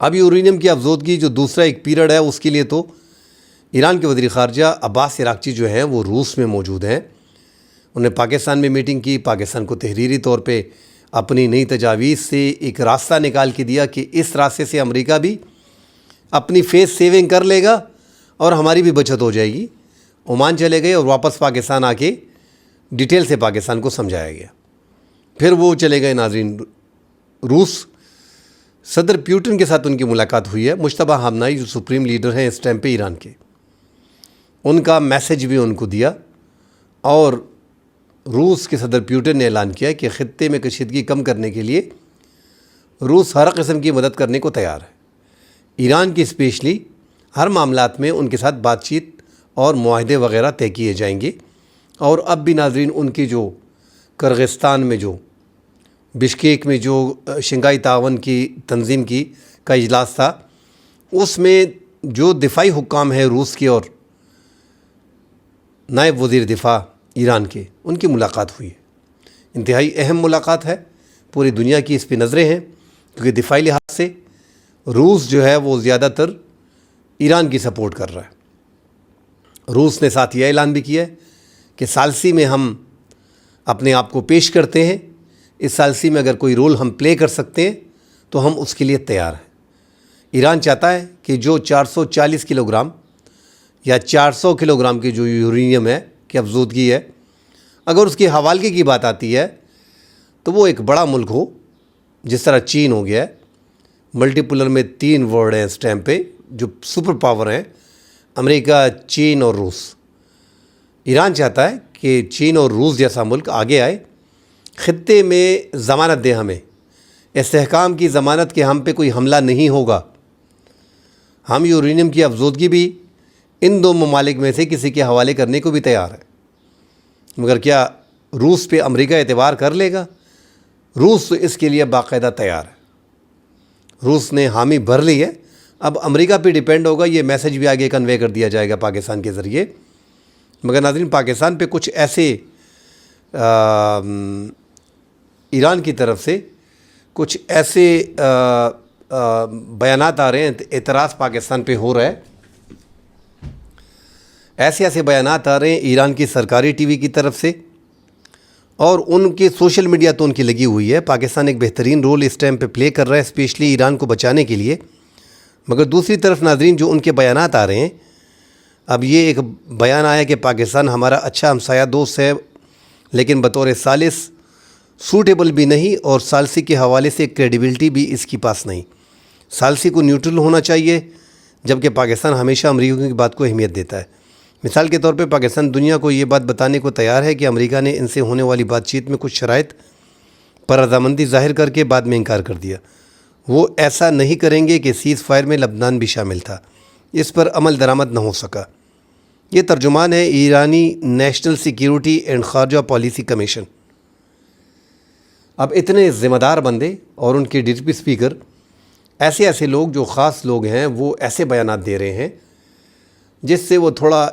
اب یورینیم کی افزودگی جو دوسرا ایک پیریڈ ہے اس کے لیے تو ایران کے وزیر خارجہ عباس عراقچی جو ہیں وہ روس میں موجود ہیں. انہوں نے پاکستان میں میٹنگ کی، پاکستان کو تحریری طور پہ اپنی نئی تجاویز سے ایک راستہ نکال کے دیا کہ اس راستے سے امریکہ بھی اپنی فیس سیونگ کر لے گا اور ہماری بھی بچت ہو جائے گی. عمان چلے گئے اور واپس پاکستان آ کے ڈیٹیل سے پاکستان کو سمجھایا گیا. پھر وہ چلے گئے ناظرین روس. صدر پیوٹن کے ساتھ ان کی ملاقات ہوئی ہے. مجتبیٰ خامنہ ای جو سپریم لیڈر ہیں اس ٹائم پہ ایران کے، ان کا میسج بھی ان کو دیا، اور روس کے صدر پیوٹن نے اعلان کیا کہ خطے میں کشیدگی کم کرنے کے لیے روس ہر قسم کی مدد کرنے کو تیار ہے. ایران کی اسپیشلی ہر معاملات میں ان کے ساتھ بات چیت اور معاہدے وغیرہ طے کیے جائیں گے. اور اب بھی ناظرین ان کی جو کرغستان میں جو بشکیک میں جو شنگھائی تعاون کی تنظیم کا اجلاس تھا، اس میں جو دفاعی حکام ہیں روس کے اور نائب وزیر دفاع ایران کے، ان کی ملاقات ہوئی ہے. انتہائی اہم ملاقات ہے، پوری دنیا کی اس پہ نظریں ہیں، کیونکہ دفاعی لحاظ سے روس جو ہے وہ زیادہ تر ایران کی سپورٹ کر رہا ہے. روس نے ساتھ یہ اعلان بھی کیا ہے کہ ثالثی میں ہم اپنے آپ کو پیش کرتے ہیں، اس ثالثی میں اگر کوئی رول ہم پلے کر سکتے ہیں تو ہم اس کے لیے تیار ہیں. ایران چاہتا ہے کہ جو 440 کلو گرام یا 400 کلو گرام کی جو یورینیم ہے کہ افزودگی ہے، اگر اس کی حوالگی کی بات آتی ہے تو وہ ایک بڑا ملک ہو جس طرح چین ہو گیا ہے. ملٹی پولر میں 3 ورڈ ہیں اس ٹائم پہ جو سپر پاور ہیں، امریکہ، چین اور روس. ایران چاہتا ہے کہ چین اور روس جیسا ملک آگے آئے، خطے میں ضمانت دے، ہمیں استحکام کی ضمانت کہ ہم پہ کوئی حملہ نہیں ہوگا. ہم یورینیم کی افزودگی بھی ان 2 ممالک میں سے کسی کے حوالے کرنے کو بھی تیار ہے. مگر کیا روس پہ امریکہ اعتبار کر لے گا؟ روس تو اس کے لیے باقاعدہ تیار ہے. روس نے حامی بھر لی ہے، اب امریکہ پہ ڈیپینڈ ہوگا. یہ میسج بھی آگے کنوے کر دیا جائے گا پاکستان کے ذریعے. مگر ناظرین پاکستان پہ کچھ ایسے ایران کی طرف سے کچھ ایسے بیانات آ رہے ہیں، اعتراض پاکستان پہ ہو رہا ہے. ایسے بیانات آ رہے ہیں ایران کی سرکاری ٹی وی کی طرف سے، اور ان کی سوشل میڈیا تو ان کی لگی ہوئی ہے. پاکستان ایک بہترین رول اس ٹائم پہ پلے کر رہا ہے اسپیشلی ایران کو بچانے کے لیے. مگر دوسری طرف ناظرین جو ان کے بیانات آ رہے ہیں، اب یہ ایک بیان آیا کہ پاکستان ہمارا اچھا ہمسایہ دوست ہے لیکن بطور ثالث سوٹیبل بھی نہیں، اور ثالثی کے حوالے سے کریڈیبلٹی بھی اس کی پاس نہیں. ثالثی کو نیوٹرل ہونا چاہیے، جبکہ پاکستان ہمیشہ امریکہ کی بات کو اہمیت دیتا ہے. مثال کے طور پہ پاکستان دنیا کو یہ بات بتانے کو تیار ہے کہ امریکہ نے ان سے ہونے والی بات چیت میں کچھ شرائط پر رضامندی ظاہر کر کے بعد میں انکار کر دیا. وہ ایسا نہیں کریں گے کہ سیز فائر میں لبنان بھی شامل تھا، اس پر عمل درآمد نہ ہو سکا. یہ ترجمان ہے ایرانی نیشنل سیکیورٹی اینڈ خارجہ پالیسی کمیشن. اب اتنے ذمہ دار بندے اور ان کے ڈپٹی اسپیکر، ایسے لوگ جو خاص لوگ ہیں، وہ ایسے بیانات دے رہے ہیں جس سے وہ تھوڑا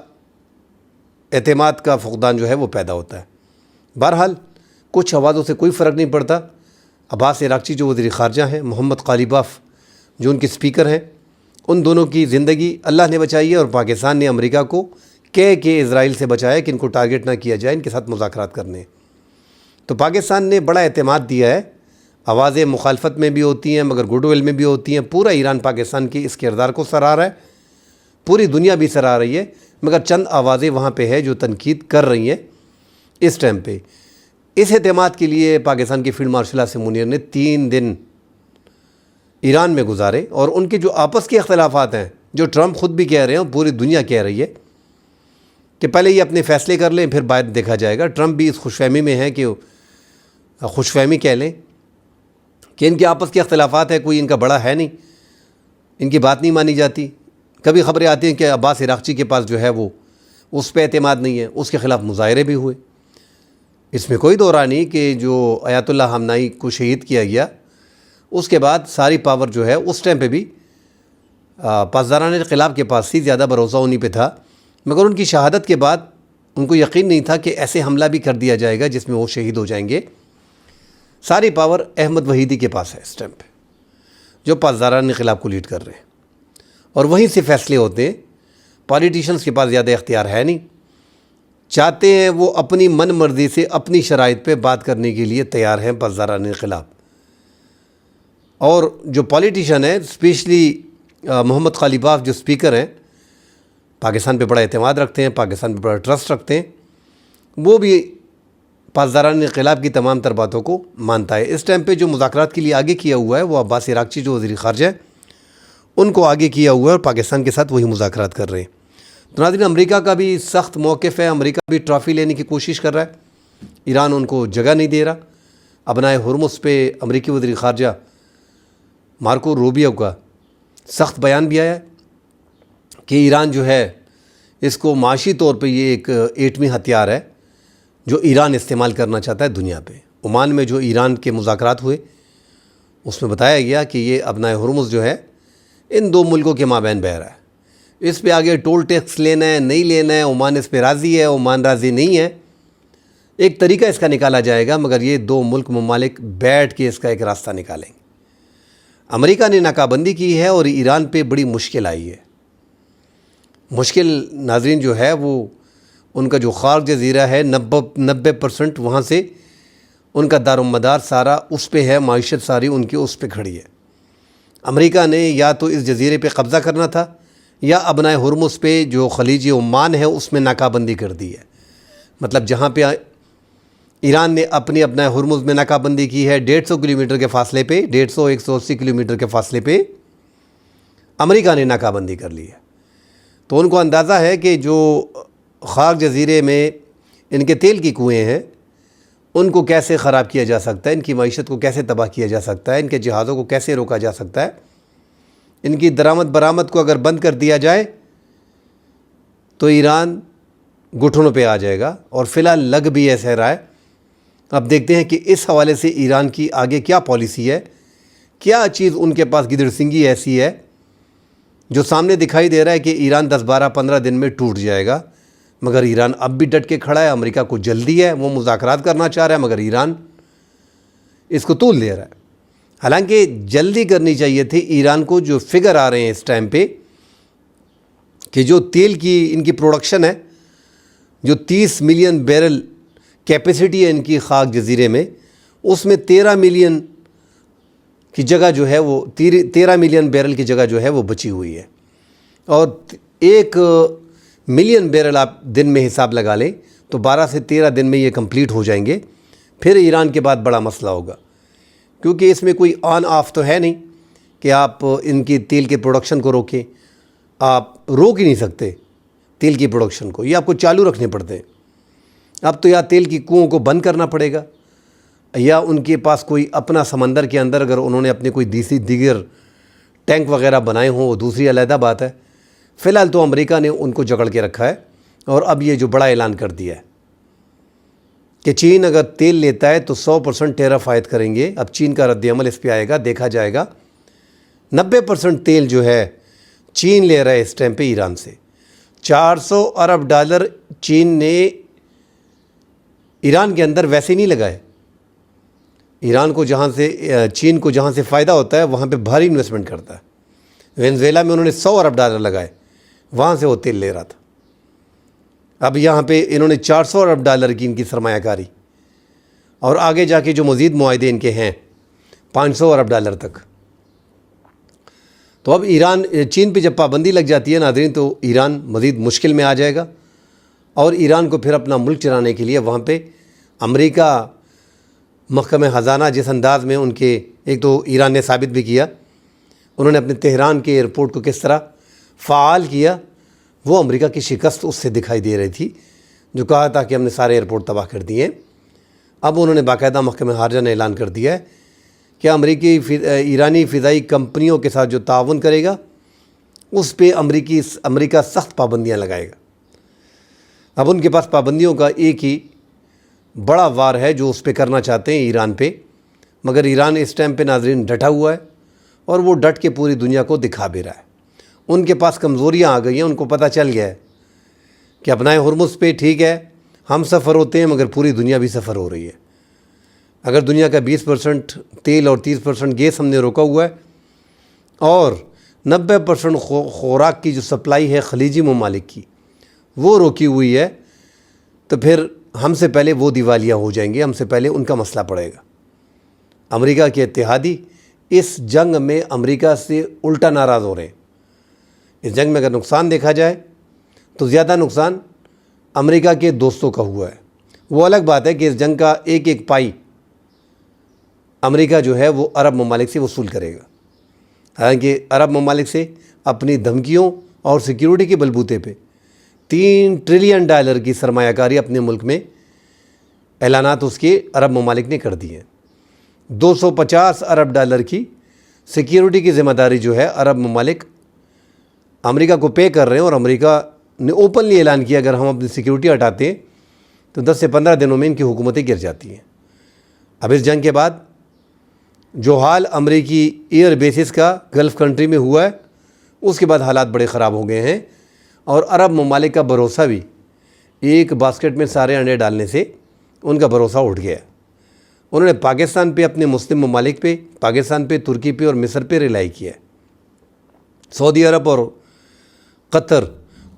اعتماد کا فقدان جو ہے وہ پیدا ہوتا ہے. بہرحال کچھ آوازوں سے کوئی فرق نہیں پڑتا. عباس عراقچی جو وزیر خارجہ ہیں، محمد غالباف جو ان کے اسپیکر ہیں، ان دونوں کی زندگی اللہ نے بچائی ہے، اور پاکستان نے امریکہ کو کہ اسرائیل سے بچایا کہ ان کو ٹارگٹ نہ کیا جائے، ان کے ساتھ مذاکرات کرنے. تو پاکستان نے بڑا اعتماد دیا ہے. آوازیں مخالفت میں بھی ہوتی ہیں مگر گڈ ول میں بھی ہوتی ہیں. پورا ایران پاکستان کی اس کردار کو سراہ رہا ہے، پوری دنیا بھی سراہ رہی ہے. مگر چند آوازیں وہاں پہ ہے جو تنقید کر رہی ہیں اس ٹائم پہ. اس اعتماد کے لیے پاکستان کے فیلڈ مارشل عاصم منیر نے 3 دن ایران میں گزارے، اور ان کے جو آپس کے اختلافات ہیں، جو ٹرمپ خود بھی کہہ رہے ہیں اور پوری دنیا کہہ رہی ہے کہ پہلے یہ اپنے فیصلے کر لیں پھر بعد دیکھا جائے گا. ٹرمپ بھی اس خوش فہمی میں ہے کہ خوش فہمی کہہ لیں کہ ان کے آپس کے اختلافات ہیں، کوئی ان کا بڑا ہے نہیں، ان کی بات نہیں مانی جاتی. کبھی خبریں آتی ہیں کہ عباس عراقچی کے پاس جو ہے وہ اس پہ اعتماد نہیں ہے، اس کے خلاف مظاہرے بھی ہوئے. اس میں کوئی دو رائے نہیں کہ جو آیت اللہ خامنہ کو شہید کیا گیا، اس کے بعد ساری پاور جو ہے اس ٹائم پہ بھی پاسداران انقلاب کے پاس ہی زیادہ بھروسہ انہی پہ تھا. مگر ان کی شہادت کے بعد ان کو یقین نہیں تھا کہ ایسے حملہ بھی کر دیا جائے گا جس میں وہ شہید ہو جائیں گے. ساری پاور احمد وحیدی کے پاس ہے اس ٹائم پہ. جو پاسداران انقلاب کو لیڈ کر رہے ہیں، اور وہیں سے فیصلے ہوتے ہیں۔ پالیٹیشنز کے پاس زیادہ اختیار ہے نہیں، چاہتے ہیں وہ اپنی من مرضی سے اپنی شرائط پہ بات کرنے کے لیے تیار ہیں پاسداران انقلاب۔ اور جو پالیٹیشن ہے، اسپیشلی محمد خلیباف جو اسپیکر ہیں، پاکستان پہ بڑا اعتماد رکھتے ہیں، پاکستان پہ بڑا ٹرسٹ رکھتے ہیں، وہ بھی پاسداران انقلاب کی تمام تر باتوں کو مانتا ہے۔ اس ٹائم پہ جو مذاکرات کے لیے آگے کیا ہوا ہے وہ عباس عراقچی جو وزیر خارجہ ہے ان کو آگے کیا ہوا ہے، اور پاکستان کے ساتھ وہی مذاکرات کر رہے ہیں۔ تو ناظرین، امریکہ کا بھی سخت موقف ہے، امریکہ بھی ٹرافی لینے کی کوشش کر رہا ہے، ایران ان کو جگہ نہیں دے رہا۔ ابنائے ہرمز پہ امریکی وزیر خارجہ مارکو روبیو کا سخت بیان بھی آیا ہے کہ ایران جو ہے اس کو معاشی طور پہ یہ ایک ایٹمی ہتھیار ہے جو ایران استعمال کرنا چاہتا ہے دنیا پہ۔ عمان میں جو ایران کے مذاکرات ہوئے اس میں بتایا گیا کہ یہ ابنائے ہرمز جو ہے ان دو ملکوں کے مابین بہہ رہا ہے، اس پہ آگے ٹول ٹیکس لینا ہے نہیں لینا ہے، عمان اس پہ راضی ہے، عمان راضی نہیں ہے، ایک طریقہ اس کا نکالا جائے گا، مگر یہ دو ملک ممالک بیٹھ کے اس کا ایک راستہ نکالیں گے۔ امریکہ نے ناکہ بندی کی ہے اور ایران پہ بڑی مشکل آئی ہے۔ مشکل ناظرین جو ہے وہ ان کا جو خارق جزیرہ ہے 90% وہاں سے ان کا دار و مدار سارا اس پہ ہے، معیشت ساری ان کی اس پہ کھڑی ہے۔ امریکہ نے یا تو اس جزیرے پہ قبضہ کرنا تھا یا ابنائے ہرمز پہ جو خلیج عمان ہے اس میں ناکہ بندی کر دی ہے۔ مطلب جہاں پہ ایران نے اپنی ابنائے ہرمز میں ناکہ بندی کی ہے 150 کلومیٹر کے فاصلے پہ، 150-180 کلومیٹر کے فاصلے پہ امریکہ نے ناکہ بندی کر لی ہے۔ تو ان کو اندازہ ہے کہ جو خاک جزیرے میں ان کے تیل کی کنویں ہیں ان کو کیسے خراب کیا جا سکتا ہے، ان کی معیشت کو کیسے تباہ کیا جا سکتا ہے، ان کے جہازوں کو کیسے روکا جا سکتا ہے، ان کی درآمد برآمد کو اگر بند کر دیا جائے تو ایران گھٹنوں پہ آ جائے گا، اور فی الحال لگ بھی ایسے رہا ہے۔ اب دیکھتے ہیں کہ اس حوالے سے ایران کی آگے کیا پالیسی ہے، کیا چیز ان کے پاس گدڑ سنگی ایسی ہے جو سامنے دکھائی دے رہا ہے کہ ایران 10-12-15 دن میں ٹوٹ جائے گا، مگر ایران اب بھی ڈٹ کے کھڑا ہے۔ امریکہ کو جلدی ہے، وہ مذاکرات کرنا چاہ رہا ہے، مگر ایران اس کو طول دے رہا ہے۔ حالانکہ جلدی کرنی چاہیے تھی ایران کو۔ جو فگر آ رہے ہیں اس ٹائم پہ کہ جو تیل کی ان کی پروڈکشن ہے، جو 30 ملین بیرل کیپیسٹی ہے ان کی خاک جزیرے میں، اس میں 13 ملین کی جگہ جو ہے وہ 13 ملین بیرل کی جگہ جو ہے وہ بچی ہوئی ہے، اور 1 ملین بیرل آپ دن میں حساب لگا لیں تو 12 سے 13 دن میں یہ کمپلیٹ ہو جائیں گے۔ پھر ایران کے بعد بڑا مسئلہ ہوگا، کیونکہ اس میں کوئی آن آف تو ہے نہیں کہ آپ ان کی تیل کے پروڈکشن کو روکیں۔ آپ روک ہی نہیں سکتے تیل کی پروڈکشن کو، یہ آپ کو چالو رکھنے پڑتے ہیں۔ اب تو یا تیل کی کنوؤں کو بند کرنا پڑے گا، یا ان کے پاس کوئی اپنا سمندر کے اندر اگر انہوں نے اپنے کوئی دیگر ٹینک وغیرہ بنائے ہوں، وہ دوسری علیحدہ بات ہے۔ فی الحال تو امریکہ نے ان کو جکڑ کے رکھا ہے، اور اب یہ جو بڑا اعلان کر دیا ہے کہ چین اگر تیل لیتا ہے تو 100% ٹیرف عائد کریں گے۔ اب چین کا رد عمل اس پہ آئے گا، دیکھا جائے گا۔ 90% تیل جو ہے چین لے رہا ہے اس ٹائم پہ ایران سے۔ $400 ارب چین نے ایران کے اندر ویسے نہیں لگائے۔ ایران کو جہاں سے چین کو جہاں سے فائدہ ہوتا ہے وہاں پہ بھاری انویسٹمنٹ کرتا ہے۔ وینزویلا میں انہوں نے $100 ارب لگائے، وہاں سے وہ تیل لے رہا تھا۔ اب یہاں پہ انہوں نے $400 ارب کی ان کی سرمایہ کاری، اور آگے جا کے جو مزید معاہدے ان کے ہیں $500 ارب تک۔ تو اب چین پہ جب پابندی لگ جاتی ہے ناظرین تو ایران مزید مشکل میں آ جائے گا، اور ایران کو پھر اپنا ملک چلانے کے لیے وہاں پہ امریکہ محکمہ خزانہ جس انداز میں ان کے ایک تو ایران نے ثابت بھی کیا، انہوں نے اپنے تہران کے ایئرپورٹ کو کس طرح فعال کیا، وہ امریکہ کی شکست اس سے دکھائی دے رہی تھی، جو کہا تھا کہ ہم نے سارے ایئرپورٹ تباہ کر دیے۔ اب انہوں نے باقاعدہ محکمہ خارجہ نے اعلان کر دیا ہے کہ ایرانی فضائی کمپنیوں کے ساتھ جو تعاون کرے گا اس پہ امریکہ سخت پابندیاں لگائے گا۔ اب ان کے پاس پابندیوں کا ایک ہی بڑا وار ہے جو اس پہ کرنا چاہتے ہیں ایران پہ، مگر ایران اس ٹائم پہ ناظرین ڈٹا ہوا ہے، اور وہ ڈٹ کے پوری دنیا کو دکھا بھی رہا ہے۔ ان کے پاس کمزوریاں آ گئی ہیں، ان کو پتہ چل گیا ہے کہ ابنائے ہرمز پہ ٹھیک ہے ہم سفر ہوتے ہیں، مگر پوری دنیا بھی سفر ہو رہی ہے۔ اگر دنیا کا 20% تیل اور 30% گیس ہم نے روکا ہوا ہے اور 90% خوراک کی جو سپلائی ہے خلیجی ممالک کی وہ روکی ہوئی ہے، تو پھر ہم سے پہلے وہ دیوالیہ ہو جائیں گے، ہم سے پہلے ان کا مسئلہ پڑے گا۔ امریکہ کے اتحادی اس جنگ میں امریکہ سے الٹا ناراض ہو رہے ہیں۔ اس جنگ میں اگر نقصان دیکھا جائے تو زیادہ نقصان امریکہ کے دوستوں کا ہوا ہے۔ وہ الگ بات ہے کہ اس جنگ کا ایک ایک پائی امریکہ جو ہے وہ عرب ممالک سے وصول کرے گا۔ حالانکہ عرب ممالک سے اپنی دھمکیوں اور سیکیورٹی کے بلبوتے پہ $3 ٹریلین کی سرمایہ کاری اپنے ملک میں اعلانات اس کے عرب ممالک نے کر دی ہیں۔ $250 ارب کی سیکیورٹی کی ذمہ داری جو ہے عرب ممالک امریکہ کو پے کر رہے ہیں، اور امریکہ نے اوپنلی اعلان کیا اگر ہم اپنی سیکیورٹی ہٹاتے ہیں تو 10 سے 15 دنوں میں ان کی حکومتیں گر جاتی ہیں۔ اب اس جنگ کے بعد جو حال امریکی ایئر بیسز کا گلف کنٹری میں ہوا ہے، اس کے بعد حالات بڑے خراب ہو گئے ہیں، اور عرب ممالک کا بھروسہ بھی ایک باسکٹ میں سارے انڈے ڈالنے سے ان کا بھروسہ اٹھ گیا۔ انہوں نے پاکستان پہ، اپنے مسلم ممالک پہ، پاکستان پہ، ترکی پہ اور مصر پہ ریلائی کیا ہے۔ سعودی عرب اور قطر،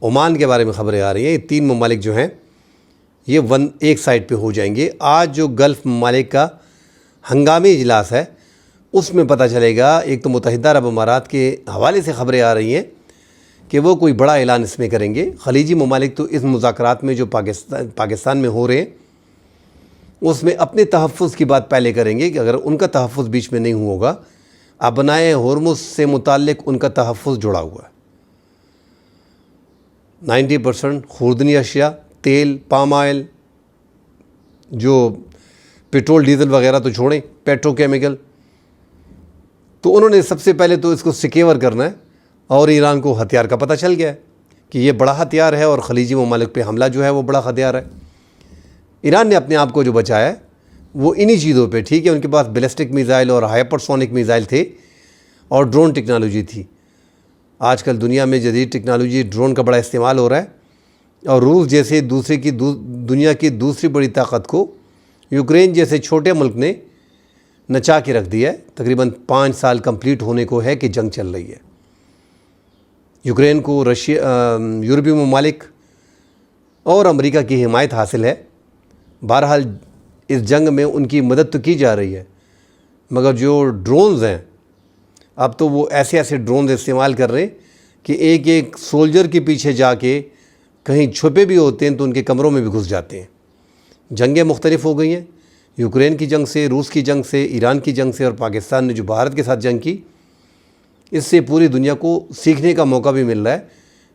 عمان کے بارے میں خبریں آ رہی ہیں، یہ 3 ممالک جو ہیں یہ ایک سائڈ پہ ہو جائیں گے۔ آج جو گلف ممالک کا ہنگامی اجلاس ہے اس میں پتہ چلے گا، ایک تو متحدہ عرب امارات کے حوالے سے خبریں آ رہی ہیں کہ وہ کوئی بڑا اعلان اس میں کریں گے۔ خلیجی ممالک تو اس مذاکرات میں جو پاکستان میں ہو رہے ہیں اس میں اپنے تحفظ کی بات پہلے کریں گے کہ اگر ان کا تحفظ بیچ میں نہیں ہوگا، ابنائے ہرمز سے متعلق ان کا تحفظ جڑا ہوا ہے۔ 90% خوردنی اشیاء، تیل، پام آئل، جو پیٹرول ڈیزل وغیرہ تو چھوڑیں، پیٹرو کیمیکل، تو انہوں نے سب سے پہلے تو اس کو سیکیور کرنا ہے، اور ایران کو ہتھیار کا پتہ چل گیا ہے کہ یہ بڑا ہتھیار ہے، اور خلیجی ممالک پہ حملہ جو ہے وہ بڑا ہتھیار ہے۔ ایران نے اپنے آپ کو جو بچایا ہے وہ انہی چیزوں پہ، ٹھیک ہے ان کے پاس بیلسٹک میزائل اور ہائپرسونک میزائل تھے اور ڈرون ٹیکنالوجی تھی۔ آج کل دنیا میں جدید ٹیکنالوجی ڈرون کا بڑا استعمال ہو رہا ہے، اور روس جیسے دنیا کی دوسری بڑی طاقت کو یوکرین جیسے چھوٹے ملک نے نچا کے رکھ دیا ہے۔ تقریباً 5 سال کمپلیٹ ہونے کو ہے کہ جنگ چل رہی ہے۔ یوکرین کو یورپی ممالک اور امریکہ کی حمایت حاصل ہے۔ بہرحال اس جنگ میں ان کی مدد تو کی جا رہی ہے، مگر جو ڈرونز ہیں اب تو وہ ایسے ایسے ڈرونز استعمال کر رہے ہیں کہ ایک ایک سولجر کے پیچھے جا کے کہیں چھپے بھی ہوتے ہیں تو ان کے کمروں میں بھی گھس جاتے ہیں۔ جنگیں مختلف ہو گئی ہیں، یوکرین کی جنگ سے، روس کی جنگ سے، ایران کی جنگ سے، اور پاکستان نے جو بھارت کے ساتھ جنگ کی، اس سے پوری دنیا کو سیکھنے کا موقع بھی مل رہا ہے،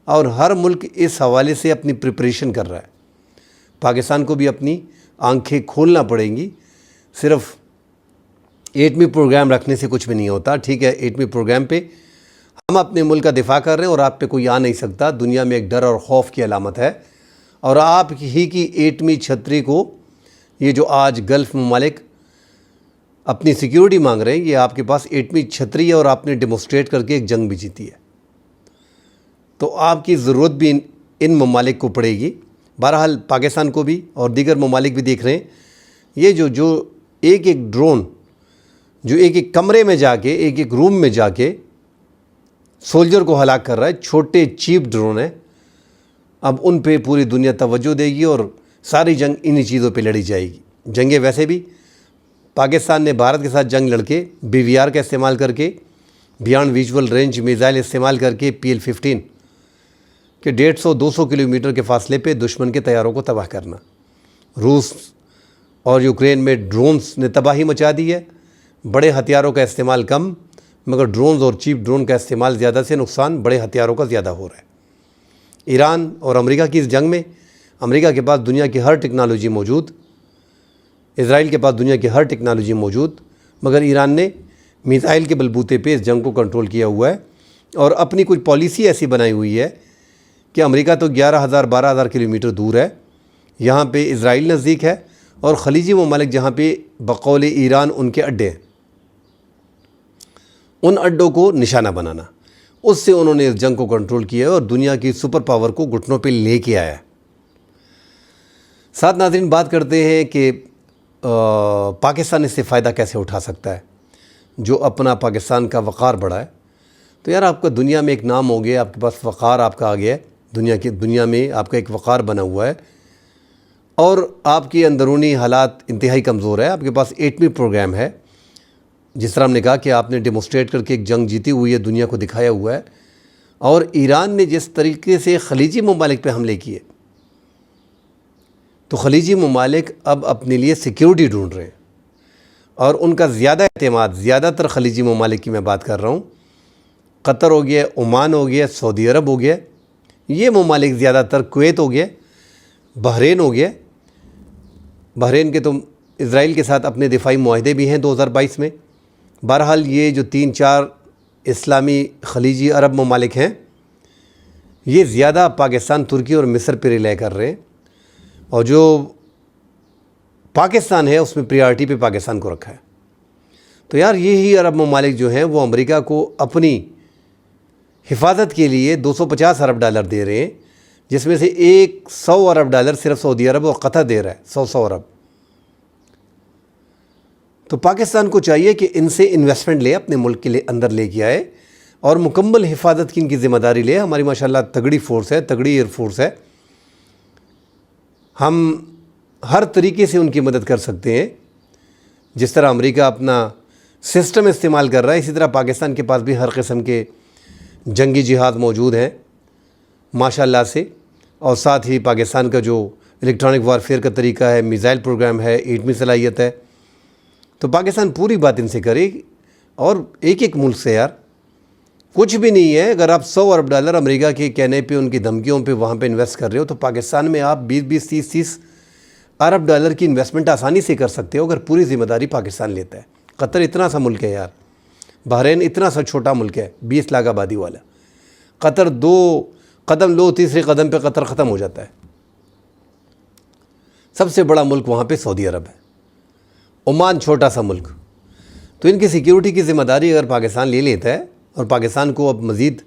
اور ہر ملک اس حوالے سے اپنی پریپریشن کر رہا ہے۔ پاکستان کو بھی اپنی آنکھیں کھولنا پڑیں گی۔ صرف ایٹمی پروگرام رکھنے سے کچھ بھی نہیں ہوتا، ٹھیک ہے ایٹمی پروگرام پہ ہم اپنے ملک کا دفاع کر رہے ہیں اور آپ پہ کوئی آ نہیں سکتا، دنیا میں ایک ڈر اور خوف کی علامت ہے، اور آپ ہی کی ایٹمی چھتری کو یہ جو آج گلف ممالک اپنی سیکیورٹی مانگ رہے ہیں، یہ آپ کے پاس ایٹمی چھتری ہے اور آپ نے ڈیمونسٹریٹ کر کے ایک جنگ بھی جیتی ہے، تو آپ کی ضرورت بھی ان ممالک کو پڑے گی۔ بہرحال پاکستان کو بھی اور دیگر ممالک بھی دیکھ رہے ہیں، یہ جو ایک ایک ڈرون جو ایک ایک کمرے میں جا کے، ایک ایک روم میں جا کے سولجر کو ہلاک کر رہا ہے، چھوٹے چیپ ڈرون ہیں، اب ان پہ پوری دنیا توجہ دے گی اور ساری جنگ انہی چیزوں پہ لڑی جائے گی۔ جنگیں ویسے بھی پاکستان نے بھارت کے ساتھ جنگ لڑ کے BVR کا استعمال کر کے، بیانڈ ویژول رینج میزائل استعمال کر کے، PL-15 کہ 150-200 کلومیٹر کے فاصلے پہ دشمن کے طیاروں کو تباہ کرنا۔ روس اور یوکرین میں ڈرونز نے تباہی مچا دی ہے، بڑے ہتھیاروں کا استعمال کم، مگر ڈرونز اور چیپ ڈرون کا استعمال زیادہ سے نقصان بڑے ہتھیاروں کا زیادہ ہو رہا ہے۔ ایران اور امریکہ کی اس جنگ میں امریکہ کے پاس دنیا کی ہر ٹیکنالوجی موجود، اسرائیل کے پاس دنیا کی ہر ٹیکنالوجی موجود، مگر ایران نے میزائل کے بلبوتے پہ اس جنگ کو کنٹرول کیا ہوا ہے، اور اپنی کچھ پالیسی ایسی بنائی ہوئی ہے کہ امریکہ تو 11,000-12,000 کلومیٹر دور ہے، یہاں پہ اسرائیل نزدیک ہے، اور خلیجی ممالک جہاں پہ بقول ایران ان کے اڈے ہیں، ان اڈوں کو نشانہ بنانا، اس سے انہوں نے اس جنگ کو کنٹرول کیا ہے اور دنیا کی سپر پاور کو گھٹنوں پہ لے کے آیا ہے۔ ساتھ ناظرین بات کرتے ہیں کہ پاکستان اس سے فائدہ کیسے اٹھا سکتا ہے، جو اپنا پاکستان کا وقار بڑھا ہے۔ تو یار آپ کا دنیا میں ایک نام ہو گیا، آپ کے پاس وقار آپ کا آ گیا ہے، دنیا میں آپ کا ایک وقار بنا ہوا ہے، اور آپ کی اندرونی حالات انتہائی کمزور ہے، آپ کے پاس ایٹمی پروگرام ہے، جس طرح ہم نے کہا کہ آپ نے ڈیمونسٹریٹ کر کے ایک جنگ جیتی ہوئی ہے، دنیا کو دکھایا ہوا ہے، اور ایران نے جس طریقے سے خلیجی ممالک پہ حملے کیے، تو خلیجی ممالک اب اپنے لیے سیکیورٹی ڈھونڈ رہے ہیں، اور ان کا زیادہ اعتماد، زیادہ تر خلیجی ممالک کی میں بات کر رہا ہوں، قطر ہو گیا، عمان ہو گیا، سعودی عرب ہو گیا، یہ ممالک زیادہ تر، کویت ہو گیا، بحرین ہو گیا، بحرین کے تو اسرائیل کے ساتھ اپنے دفاعی معاہدے بھی ہیں 2022 میں۔ بہرحال یہ جو 3-4 اسلامی خلیجی عرب ممالک ہیں، یہ زیادہ پاکستان، ترکی اور مصر پہ ریلے کر رہے ہیں، اور جو پاکستان ہے اس میں پریارٹی پہ پاکستان کو رکھا ہے۔ تو یار یہی عرب ممالک جو ہیں وہ امریکہ کو اپنی حفاظت کے لیے $250 ارب دے رہے ہیں، جس میں سے 100 ارب ڈالر صرف سعودی عرب اور قطر دے رہا ہے، 100 ارب۔ تو پاکستان کو چاہیے کہ ان سے انویسٹمنٹ لے، اپنے ملک کے اندر لے کے آئے، اور مکمل حفاظت کی ان کی ذمہ داری لے۔ ہماری ماشاءاللہ تگڑی فورس ہے، تگڑی ایئر فورس ہے، ہم ہر طریقے سے ان کی مدد کر سکتے ہیں۔ جس طرح امریکہ اپنا سسٹم استعمال کر رہا ہے، اسی طرح پاکستان کے پاس بھی ہر قسم کے جنگی جہاز موجود ہیں ماشاءاللہ سے، اور ساتھ ہی پاکستان کا جو الیکٹرانک وارفیئر کا طریقہ ہے، میزائل پروگرام ہے، ایٹمی صلاحیت ہے، تو پاکستان پوری بات ان سے کرے گی۔ اور ایک ملک سے یار کچھ بھی نہیں ہے، اگر آپ 100 ارب ڈالر امریکہ کے کہنے پہ، ان کی دھمکیوں پہ وہاں پہ انویسٹ کر رہے ہو، تو پاکستان میں آپ 20-20 30-30 ارب ڈالر کی انویسٹمنٹ آسانی سے کر سکتے ہو، اگر پوری ذمہ داری پاکستان لیتا ہے۔ قطر اتنا سا ملک ہے یار، بحرین اتنا سا چھوٹا ملک ہے، 20 لاکھ آبادی والا، قطر 2 قدم لو، تیسرے قدم پہ قطر ختم ہو جاتا ہے۔ سب سے بڑا ملک وہاں پہ سعودی عرب ہے، عمان چھوٹا سا ملک۔ تو ان کی سیکیورٹی کی ذمہ داری اگر پاکستان لے لیتا ہے، اور پاکستان کو اب مزید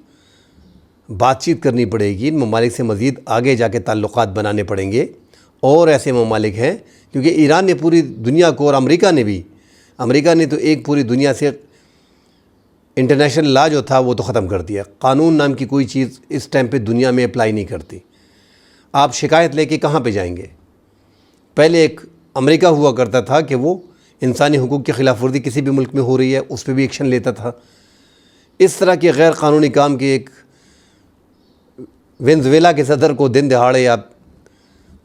بات چیت کرنی پڑے گی، ان ممالک سے مزید آگے جا کے تعلقات بنانے پڑیں گے، اور ایسے ممالک ہیں، کیونکہ ایران نے پوری دنیا کو، اور امریکہ نے تو ایک پوری دنیا سے انٹرنیشنل لا جو تھا وہ تو ختم کر دیا۔ قانون نام کی کوئی چیز اس ٹائم پہ دنیا میں اپلائی نہیں کرتی۔ آپ شکایت لے کے کہاں پہ جائیں گے؟ پہلے ایک امریکہ ہوا کرتا تھا کہ وہ انسانی حقوق کی خلاف ورزی کسی بھی ملک میں ہو رہی ہے اس پہ بھی ایکشن لیتا تھا۔ اس طرح کے غیر قانونی کام کے ایک وینزویلا کے صدر کو دن دہاڑے آپ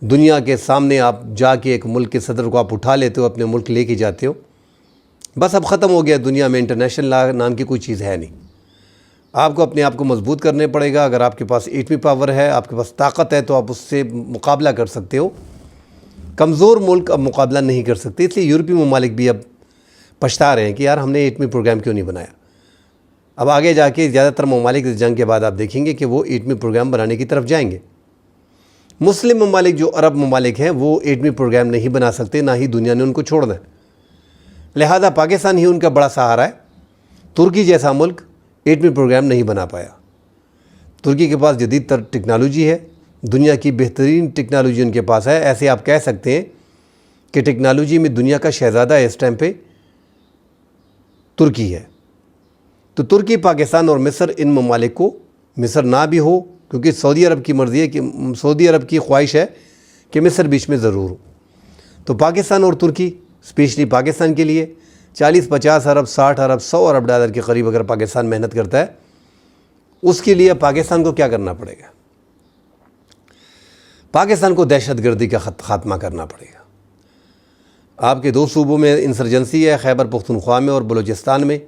دنیا کے سامنے آپ جا کے ایک ملک کے صدر کو آپ اٹھا لیتے ہو، اپنے ملک لے کے جاتے ہو، بس اب ختم ہو گیا۔ دنیا میں انٹرنیشنل لا نام کی کوئی چیز ہے نہیں۔ آپ کو اپنے آپ کو مضبوط کرنے پڑے گا۔ اگر آپ کے پاس ایٹمی پاور ہے، آپ کے پاس طاقت ہے، تو آپ اس سے مقابلہ کر سکتے ہو۔ کمزور ملک اب مقابلہ نہیں کر سکتے، اس لیے یورپی ممالک بھی اب پچھتا رہے ہیں کہ یار ہم نے ایٹمی پروگرام کیوں نہیں بنایا۔ اب آگے جا کے زیادہ تر ممالک اس جنگ کے بعد آپ دیکھیں گے کہ وہ ایٹمی پروگرام بنانے کی طرف جائیں گے۔ مسلم ممالک جو عرب ممالک ہیں وہ ایٹمی پروگرام نہیں بنا سکتے، نہ ہی دنیا نے ان کو چھوڑنا ہے، لہذا پاکستان ہی ان کا بڑا سہارا ہے۔ ترکی جیسا ملک ایٹمی پروگرام نہیں بنا پایا۔ ترکی کے پاس جدید تر ٹیکنالوجی ہے، دنیا کی بہترین ٹیکنالوجی ان کے پاس ہے، ایسے آپ کہہ سکتے ہیں کہ ٹیکنالوجی میں دنیا کا شہزادہ ہے اس ٹائم پہ ترکی ہے۔ تو ترکی، پاکستان اور مصر، ان ممالک کو، مصر نہ بھی ہو کیونکہ سعودی عرب کی مرضی ہے، کہ سعودی عرب کی خواہش ہے کہ مصر بیچ میں ضرور ہو، تو پاکستان اور ترکی، اسپیشلی پاکستان کے لیے 40-50 ارب 60 ارب 100 ارب ڈالر کے قریب اگر پاکستان محنت کرتا ہے، اس کے لیے پاکستان کو کیا کرنا پڑے گا؟ پاکستان کو دہشت گردی کا خاتمہ کرنا پڑے گا۔ آپ کے 2 صوبوں میں انسرجنسی ہے، خیبر پختونخوا میں اور بلوچستان میں،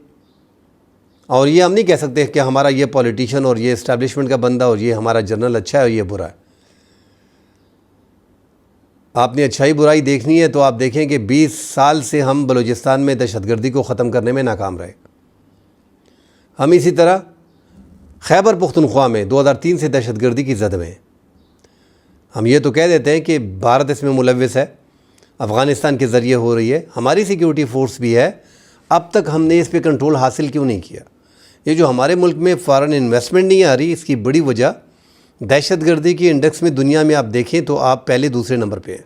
اور یہ ہم نہیں کہہ سکتے کہ ہمارا یہ پولیٹیشین اور یہ اسٹیبلشمنٹ کا بندہ اور یہ ہمارا جنرل اچھا ہے اور یہ برا ہے۔ آپ نے اچھائی برائی دیکھنی ہے تو آپ دیکھیں کہ 20 سال سے ہم بلوچستان میں دہشت گردی کو ختم کرنے میں ناکام رہے۔ ہم اسی طرح خیبر پختونخوا میں 2003 سے دہشت گردی کی زد میں ہیں۔ ہم یہ تو کہہ دیتے ہیں کہ بھارت اس میں ملوث ہے، افغانستان کے ذریعے ہو رہی ہے، ہماری سیکیورٹی فورس بھی ہے، اب تک ہم نے اس پہ کنٹرول حاصل کیوں نہیں کیا؟ یہ جو ہمارے ملک میں فارن انویسٹمنٹ نہیں آ رہی، اس کی بڑی وجہ دہشت گردی کی انڈیکس میں دنیا میں آپ دیکھیں تو آپ پہلے دوسرے نمبر پہ ہیں۔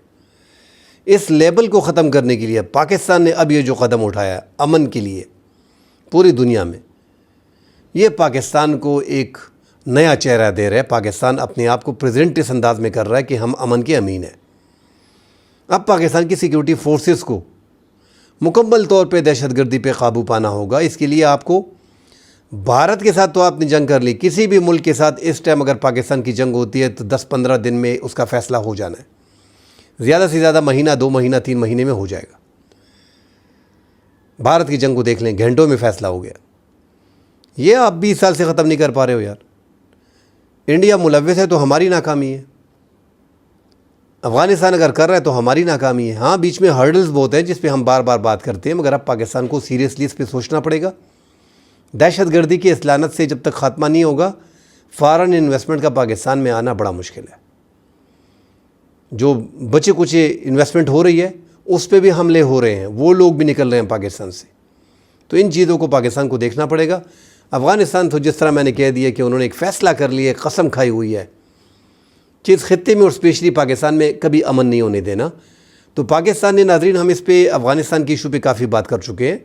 اس لیبل کو ختم کرنے کے لیے پاکستان نے اب یہ جو قدم اٹھایا امن کے لیے پوری دنیا میں، یہ پاکستان کو ایک نیا چہرہ دے رہا ہے. پاکستان اپنے آپ کو پریزنٹ اس انداز میں کر رہا ہے کہ ہم امن کے امین ہیں. اب پاکستان کی سیکیورٹی فورسز کو مکمل طور پہ دہشت گردی پہ قابو پانا ہوگا. اس کے لیے آپ کو بھارت کے ساتھ تو آپ نے جنگ کر لی, کسی بھی ملک کے ساتھ اس ٹائم اگر پاکستان کی جنگ ہوتی ہے تو 10-15 دن میں اس کا فیصلہ ہو جانا ہے, زیادہ سے زیادہ مہینہ 2 مہینہ 3 مہینے میں ہو جائے گا. بھارت کی جنگ کو دیکھ لیں, گھنٹوں میں فیصلہ ہو گیا. یہ آپ 20 سال سے ختم نہیں کر پا رہے ہو یار. انڈیا ملوث ہے تو ہماری ناکامی ہے, افغانستان اگر کر رہا ہے تو ہماری ناکامی ہے. ہاں بیچ میں ہرڈلز بہت ہیں جس پہ ہم بار بار بات کرتے ہیں, مگر اب پاکستان کو سیریسلی اس پہ سوچنا پڑے گا. دہشت گردی کی اس لعنت سے جب تک خاتمہ نہیں ہوگا, فارن انویسٹمنٹ کا پاکستان میں آنا بڑا مشکل ہے. جو بچے کچے انویسٹمنٹ ہو رہی ہے اس پہ بھی حملے ہو رہے ہیں, وہ لوگ بھی نکل رہے ہیں پاکستان سے. تو ان چیزوں کو پاکستان کو دیکھنا پڑے گا. افغانستان تو جس طرح میں نے کہہ دیا کہ انہوں نے ایک فیصلہ کر لیا, قسم کھائی ہوئی ہے کہ اس خطے میں اور اسپیشلی پاکستان میں کبھی امن نہیں ہونے دینا. تو پاکستان نے, ناظرین, ہم اس پہ افغانستان کی ایشو پہ کافی بات کر چکے ہیں.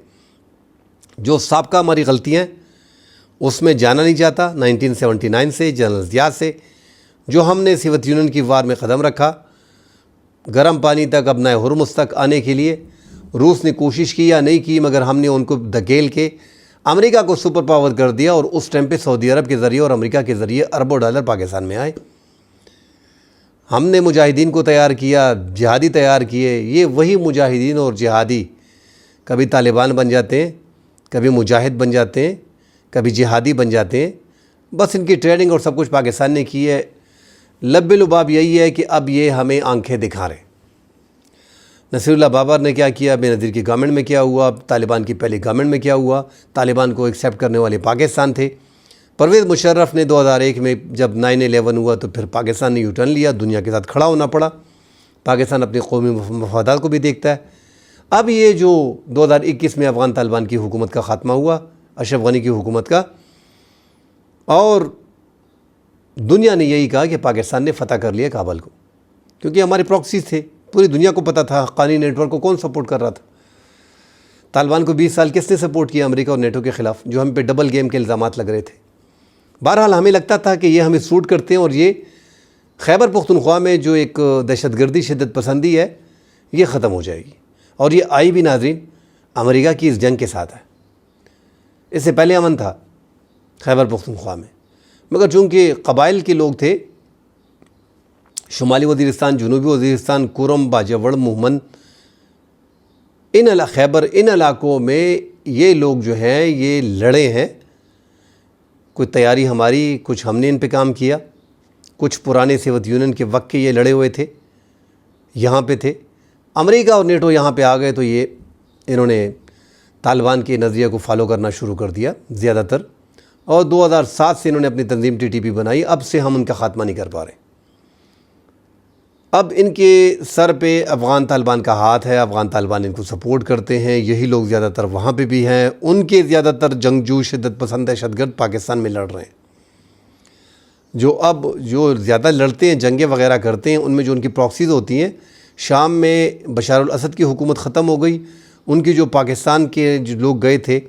جو سابقہ ہماری غلطیاں اس میں جانا نہیں چاہتا. 1979 سے جنرل ضیاء سے جو ہم نے سوویت یونین کی وار میں قدم رکھا, گرم پانی تک, ابنائے ہرمز تک آنے کے لیے روس نے کوشش کی یا نہیں کی, مگر ہم نے ان کو دھکیل کے امریکہ کو سپر پاور کر دیا. اور اس ٹائم پہ سعودی عرب کے ذریعے اور امریکہ کے ذریعے اربوں ڈالر پاکستان میں آئے. ہم نے مجاہدین کو تیار کیا, جہادی تیار کیے. یہ وہی مجاہدین اور جہادی کبھی طالبان بن جاتے ہیں, کبھی مجاہد بن جاتے ہیں, کبھی جہادی بن جاتے ہیں. بس ان کی ٹریننگ اور سب کچھ پاکستان نے کی ہے. لب لباب یہی ہے کہ اب یہ ہمیں آنکھیں دکھا رہے ہیں. نصیر اللہ بابر نے کیا کیا, بے نظیر کی گورنمنٹ میں کیا ہوا, طالبان کی پہلی گورنمنٹ میں کیا ہوا. طالبان کو ایکسیپٹ کرنے والے پاکستان تھے. پرویز مشرف نے 2001 میں جب 9/11 ہوا تو پھر پاکستان نے یو ٹرن لیا, دنیا کے ساتھ کھڑا ہونا پڑا. پاکستان اپنے قومی مفادات کو بھی دیکھتا ہے. اب یہ جو 2021 میں افغان طالبان کی حکومت کا خاتمہ ہوا, اشرف غنی کی حکومت کا, اور دنیا نے یہی کہا کہ پاکستان نے فتح کر لیا کابل کو, کیونکہ ہمارے پراکسیز تھے. پوری دنیا کو پتہ تھا حقانی نیٹ ورک کو کون سپورٹ کر رہا تھا. طالبان کو 20 سال کس نے سپورٹ کیا؟ امریکہ اور نیٹو کے خلاف, جو ہم پہ ڈبل گیم کے الزامات لگ رہے تھے. بہرحال ہمیں لگتا تھا کہ یہ ہمیں سوٹ کرتے ہیں, اور یہ خیبر پختونخوا میں جو ایک دہشت گردی, شدت پسندی ہے, یہ ختم ہو جائے گی. اور یہ آئی بھی, ناظرین, امریکہ کی اس جنگ کے ساتھ ہے. اس سے پہلے امن تھا خیبر پختونخوا میں, مگر چونکہ قبائل کے لوگ تھے, شمالی وزیرستان, جنوبی وزیرستان, کورم, باجوڑ, مومن, خیبر, ان علاقوں میں یہ لوگ جو ہیں یہ لڑے ہیں. کوئی تیاری ہماری, کچھ ہم نے ان پہ کام کیا, کچھ پرانے سوویت یونین کے وقت کے یہ لڑے ہوئے تھے, یہاں پہ تھے. امریکہ اور نیٹو یہاں پہ آ گئے تو یہ انہوں نے طالبان کے نظریے کو فالو کرنا شروع کر دیا زیادہ تر, اور 2007 سے انہوں نے اپنی تنظیم TTP بنائی. اب سے ہم ان کا خاتمہ نہیں کر پا رہے. اب ان کے سر پہ افغان طالبان کا ہاتھ ہے, افغان طالبان ان کو سپورٹ کرتے ہیں. یہی لوگ زیادہ تر وہاں پہ بھی ہیں. ان کے زیادہ تر جنگجو, شدت پسند, دہشت گرد پاکستان میں لڑ رہے ہیں. جو زیادہ لڑتے ہیں, جنگیں وغیرہ کرتے ہیں, ان میں جو ان کی پراکسیز ہوتی ہیں, شام میں بشار الاسد کی حکومت ختم ہو گئی, ان کی جو پاکستان کے جو لوگ گئے تھے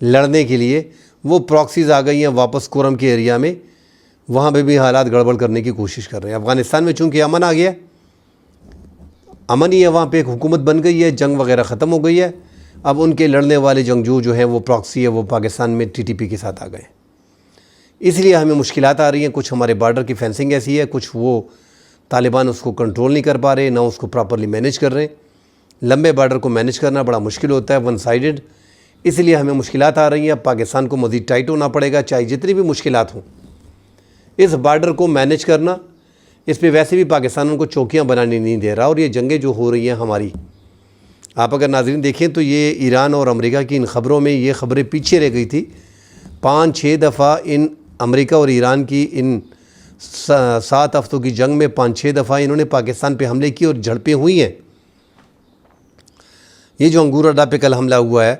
لڑنے کے لیے, وہ پراکسیز آ گئی ہیں واپس کورم کے ایریا میں. وہاں پہ بھی حالات گڑبڑ کرنے کی کوشش کر رہے ہیں. افغانستان میں چونکہ امن آ گیا, امن ہی ہے, وہاں پہ ایک حکومت بن گئی ہے, جنگ وغیرہ ختم ہو گئی ہے. اب ان کے لڑنے والے جنگجو جو ہیں وہ پراکسی ہے, وہ پاکستان میں TTP کے ساتھ آ گئے. اس لیے ہمیں مشکلات آ رہی ہیں. کچھ ہمارے بارڈر کی فینسنگ ایسی ہے, کچھ وہ طالبان اس کو کنٹرول نہیں کر پا رہے, نہ اس کو پراپرلی مینیج کر رہے. لمبے بارڈر کو مینیج کرنا بڑا مشکل ہوتا ہے, ون سائیڈڈ. اس لیے ہمیں مشکلات آ رہی ہیں. اب پاکستان کو مزید ٹائٹ ہونا پڑے گا, چاہے جتنی بھی مشکلات ہوں. اس بارڈر کو مینیج کرنا, اس پہ ویسے بھی پاکستان ان کو چوکیاں بنانے نہیں دے رہا. اور یہ جنگیں جو ہو رہی ہیں ہماری, آپ اگر ناظرین دیکھیں تو یہ ایران اور امریکہ کی ان خبروں میں یہ خبریں پیچھے رہ گئی تھی. 5-6 دفعہ ان امریکہ اور ایران کی ان 7 ہفتوں کی جنگ میں 5-6 دفعہ انہوں نے پاکستان پہ حملے کی اور جھڑپیں ہوئی ہیں. یہ جو انگور اڈا پہ کل حملہ ہوا ہے,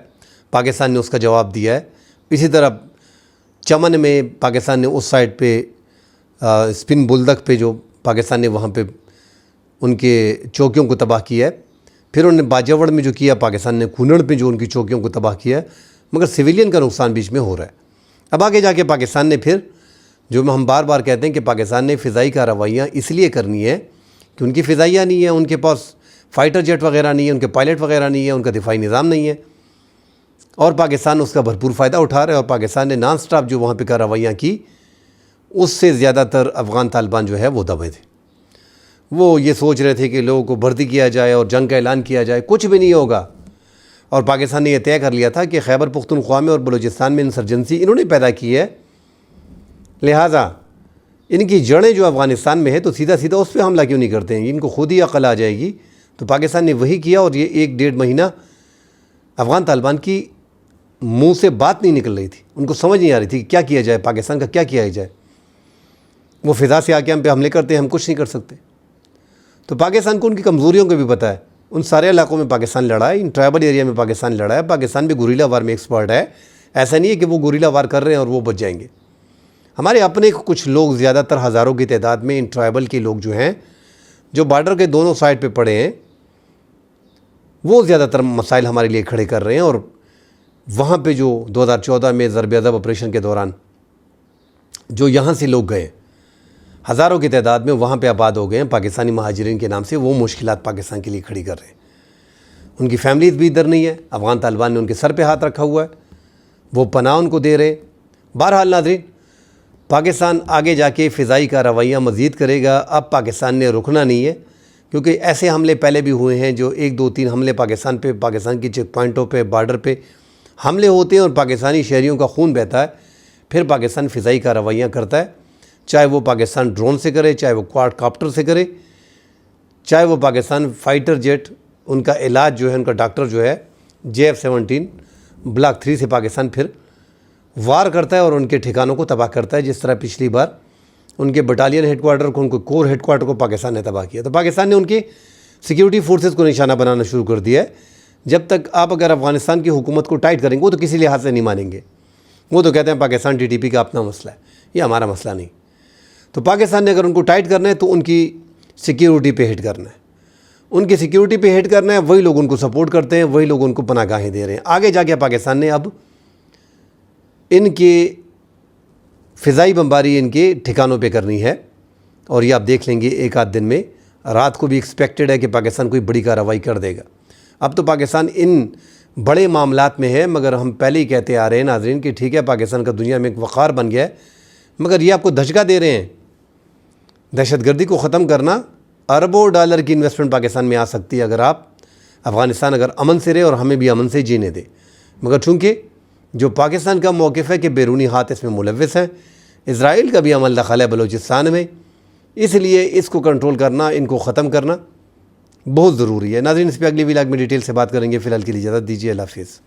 پاکستان نے اس کا جواب دیا ہے. اسی طرح چمن میں پاکستان نے اس سائڈ پہ اسپن بلدک پہ جو پاکستان نے وہاں پہ ان کے چوکیوں کو تباہ کیا ہے. پھر انہوں نے باجوڑ میں جو کیا, پاکستان نے کونڑ پہ جو ان کی چوکیوں کو تباہ کیا ہے. مگر سویلین کا نقصان بیچ میں ہو رہا ہے. اب آگے جا کے پاکستان نے پھر جو ہم بار بار کہتے ہیں کہ پاکستان نے فضائی کارروائیاں اس لیے کرنی ہے کہ ان کی فضائیہ نہیں ہے، ان کے پاس فائٹر جیٹ وغیرہ نہیں ہے، ان کے پائلٹ وغیرہ نہیں ہے، ان کا دفاعی نظام نہیں ہے، اور پاکستان اس کا بھرپور فائدہ اٹھا رہا ہے، اور پاکستان نے نان سٹاپ جو وہاں پہ کارروائیاں کی اس سے زیادہ تر افغان طالبان جو ہے وہ دبے تھے۔ وہ یہ سوچ رہے تھے کہ لوگوں کو بھرتی کیا جائے اور جنگ کا اعلان کیا جائے، کچھ بھی نہیں ہوگا۔ اور پاکستان نے یہ طے کر لیا تھا کہ خیبر پختونخوا میں اور بلوچستان میں انسرجنسی انہوں نے پیدا کی ہے، لہٰذا ان کی جڑیں جو افغانستان میں ہے تو سیدھا سیدھا اس پہ حملہ کیوں نہیں کرتے ہیں، ان کو خود ہی عقل آ جائے گی۔ تو پاکستان نے وہی کیا، اور یہ 1-1.5 مہینہ افغان طالبان کی منہ سے بات نہیں نکل رہی تھی، ان کو سمجھ نہیں آ رہی تھی کہ کیا کیا جائے، پاکستان کا کیا کیا جائے۔ وہ فضا سے آ کے ہم پہ حملے کرتے ہیں، ہم کچھ نہیں کر سکتے۔ تو پاکستان کو ان کی کمزوریوں کو بھی پتہ ہے، ان سارے علاقوں میں پاکستان لڑا ہے، ان ٹرائبل ایریا میں پاکستان لڑا ہے، پاکستان بھی گوریلا وار میں ایکسپرٹ ہے۔ ایسا نہیں ہے کہ وہ گوریلا وار کر رہے ہیں اور وہ بچ جائیں گے۔ ہمارے اپنے کچھ لوگ زیادہ تر ہزاروں کی تعداد میں ان ٹرائبل کے لوگ جو ہیں جو بارڈر کے دونوں سائڈ پہ پڑے ہیں، وہ زیادہ تر مسائل ہمارے لیے کھڑے کر رہے ہیں۔ اور وہاں پہ جو 2014 میں ضرب عضب آپریشن کے دوران جو یہاں سے لوگ گئے ہزاروں کی تعداد میں وہاں پہ آباد ہو گئے ہیں پاکستانی مہاجرین کے نام سے، وہ مشکلات پاکستان کے لیے کھڑی کر رہے ہیں۔ ان کی فیملیز بھی ادھر نہیں ہے، افغان طالبان نے ان کے سر پہ ہاتھ رکھا ہوا ہے، وہ پناہ ان کو دے رہے۔ بہرحال ناظرین، پاکستان آگے جا کے فضائی کارروائیاں مزید کرے گا۔ اب پاکستان نے رکنا نہیں ہے، کیونکہ ایسے حملے پہلے بھی ہوئے ہیں جو 1-2-3 حملے پاکستان پہ، پاکستان کی چیک پوائنٹوں پہ، بارڈر پہ حملے ہوتے ہیں اور پاکستانی شہریوں کا خون بہتا ہے۔ پھر پاکستان فضائی کارروائیاں کرتا ہے، چاہے وہ پاکستان ڈرون سے کرے، چاہے وہ کوارڈ کاپٹر سے کرے، چاہے وہ پاکستان فائٹر جیٹ، ان کا علاج جو ہے، ان کا ڈاکٹر جو ہے JF-17 بلاک 3 سے پاکستان پھر وار کرتا ہے اور ان کے ٹھکانوں کو تباہ کرتا ہے، جس طرح پچھلی بار ان کے بٹالین ہیڈ کوارٹر کو، ان کو کور ہیڈ کوارٹر کو پاکستان نے تباہ کیا۔ تو پاکستان نے ان کی سیکیورٹی فورسز کو نشانہ بنانا شروع کر دیا ہے۔ جب تک آپ اگر افغانستان کی حکومت کو ٹائٹ کریں گے، وہ تو کسی لحاظ سے نہیں مانیں گے، وہ تو کہتے ہیں پاکستان TTP کا اپنا مسئلہ ہے، یہ ہمارا مسئلہ نہیں۔ تو پاکستان نے اگر ان کو ٹائٹ کرنا ہے تو ان کی سیکیورٹی پہ ہٹ کرنا ہے، ان کی سیکیورٹی پہ ہٹ کرنا ہے، وہی لوگ ان کو سپورٹ کرتے ہیں، وہی لوگ ان کو پناہ گاہیں دے رہے ہیں۔ آگے جا کے پاکستان نے اب ان کے فضائی بمباری ان کے ٹھکانوں پہ کرنی ہے، اور یہ آپ دیکھ لیں گے 1-8 دن میں، رات کو بھی ایکسپیکٹڈ ہے کہ پاکستان کوئی بڑی کارروائی کر دے گا۔ اب تو پاکستان ان بڑے معاملات میں ہے، مگر ہم پہلے ہی کہتے آ رہے ہیں ناظرین کہ ٹھیک ہے پاکستان کا دنیا میں ایک وقار بن گیا ہے، مگر یہ آپ کو دھچکا دے رہے ہیں۔ دہشت گردی کو ختم کرنا، اربوں ڈالر کی انویسٹمنٹ پاکستان میں آ سکتی ہے اگر افغانستان اگر امن سے رہے اور ہمیں بھی امن سے جینے دے۔ مگر چونکہ جو پاکستان کا موقف ہے کہ بیرونی ہاتھ اس میں ملوث ہیں، اسرائیل کا بھی عمل دخل ہے بلوچستان میں، اس لیے اس کو کنٹرول کرنا، ان کو ختم کرنا بہت ضروری ہے۔ ناظرین، اس پہ اگلی ولاگ میں ڈیٹیل سے بات کریں گے، فی الحال کے لیے اجازت دیجیے، اللہ حافظ۔